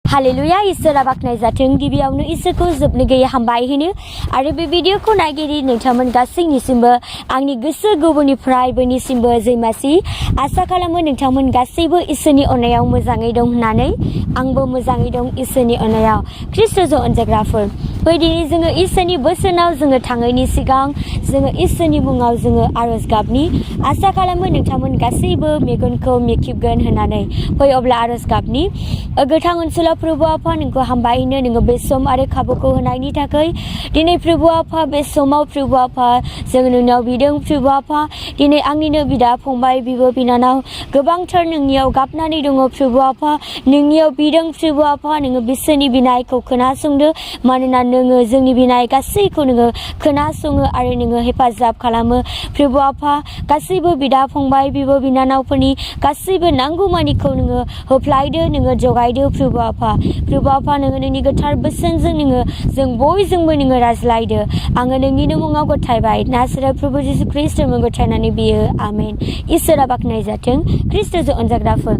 hallelujah इसोरा बाखनाय जाथों गिबियावनो इसोरखौ जोबनो गैयै हामबाय होनो आरो बे भिडिअखौ नायगिरि नोंथांमोन गासैनिसिमबो आंनि गोसो गोरबोनिफ्राय बयनिसिमबो जैमासि आसा खालामो नोंथांमोन गासैबो इसोरनि अननायाव मोजाङै दं होननानै आंबो मोजाङै दं इसोरनि अननायाव ख्रिस्ट'जों अनजाग्राफोर दिनै जोङो इसोरनि बोसोनाव जोङो थाङैनि सिगां जोङो इसोरनि मुङाव जोङो आरज गाबनि आसा खालामो नोंथांमोन गासैबो मेगनखौ मेखिबगोन होननानै फै अब्ला आरज गाबनि गोथां ओनसोलाव प्रभु आफा नोंखौ हामबाय होनो नोङो बे सम आरो खाबुखौ होनायनि थाखाय दिनै प्रभु आफा बे समाव प्रभु आफा जों नोंनाव बिदों प्रभु आफा दिनै आंनिनो बिदा फंबाय बिब' बिनानाव गोबांथार नोंनियाव गाबनानै दङ प्रभु आफा नोंनियाव बिदों प्रभु आफा नोङो बिसोरनि बिनायखौ खोनासंदो मानोना नोङो जोंनि बिनाय गासैखौ नोङो खोनासङो आरो नोङो हेफाजाब खालामो प्रभु आफा गासैबो बिदा फंबाय बिब' बिनानावफोरनि गासैबो नांगौमानिखौ नोङो होफ्लायदो नोङो जगायदो प्रभु आफा नोङो नोंनि गोथार बोसोनजों नोङो जों बयजोंबो नोङो रायज्लायदो आङो नोंनिनो मुङाव गथायबाय नासोरा प्रभु जिसु ख्रिस्ट मुं गथायनानै बियो आमेन इसोरा बाखनाय जाथों ख्रिस्ट'जों अनजाग्राफोर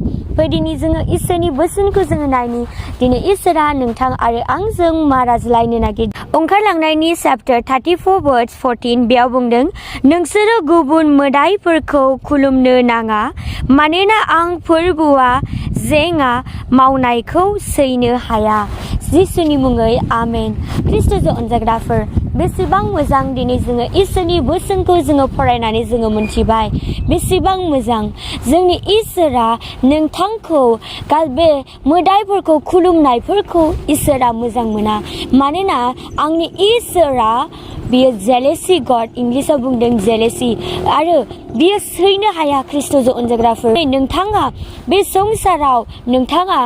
दिनै जोङो इसोरनि बोसोनखौ जोङो नायनि दिनै इसोरा नोंथां आरो आंजों मा रायज्लायनो नागिरदों ओंखारलांनायनि चैप्टार 34 verse 14 बेयाव बुंदों नोंसोरो गुबुन मोदाइफोरखौ खुलुमनो नाङा मानोना आं फोरबुआ जेंना मावनायखौ सैनो हाया जिसुनि मुङै आमेन ख्रिस्ट'जों अनजाग्राफोर बेसेबां मोजां दिनै जोङो इसोरनि बोसोनखौ जोङो फरायनानै जोङो मोनथिबाय बेसेबां मोजां जोंनि इसोरा नोंथांखौ बे मोदाइफोरखौ खुलुमनायफोरखौ इसोरा मोजां मोना मानोना आंनि इसोरा बियो जेलेसि गड इंलिसाव बुंदों जेलेसि आरो बियो सैनो हाया ख्रिस्ट'जों अनजाग्राफोर नोंथाङा बे संसाराव नोंथाङा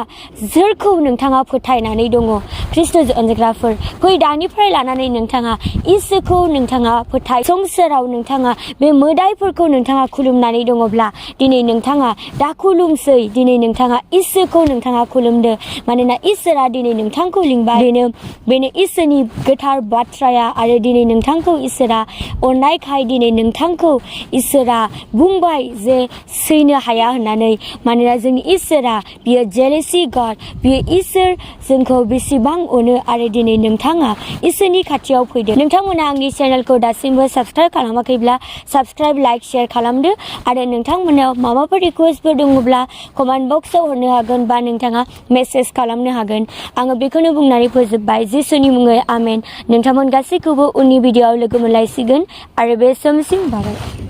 सोरखौ नोंथाङा फोथायनानै दङ ख्रिस्ट'जों अनजाग्राफोर फै दानिफ्राय लानानै नोंथाङा इसोरखौ नोंथाङा फोथाय संसाराव नोंथाङा बे मोदाइफोरखौ नोंथाङा खुलुमनानै दङब्ला दिनै नोंथाङा दा खुलुमसै दिनै नोंथाङा इसोरखौ नोंथाङा खुलुमदो मानोना इसोरा दिनै नोंथांखौ लिंबाय बेनो इसोरनि गोथार बाथ्राया आरो दिनै नोंथांखौ इसोरा अननायखाय दिनै नोंथांखौ इसोरा बुंबाय जे सैनो हाया होननानै मानोना जोंनि इसोरा बियो जेलेसि गड बियो इसोर जोंखौ बेसेबां अनो आरो दिनै नोंथाङा इसोरनि खाथियाव फैदो नोंथांमोना आंनि चेनेलखौ दासिमबो साबस्क्राइब खालामाखैब्ला साबस्क्राइब लाइक शेयार खालामदो आरो नोंथांमोनाव माबाफोर रिक्वेस्टफोर दङब्ला कमेन्ट बक्सआव हरनो हागोन बा नोंथाङा मेसेज खालामनो हागोन आङो बेखौनो बुंनानै फोजोबबाय जिसुनि मुङै आमेन नोंथांमोन गासैखौबो उननि भिडिअआव लोगो मोनलायसिगोन आरो बे समसिम बाय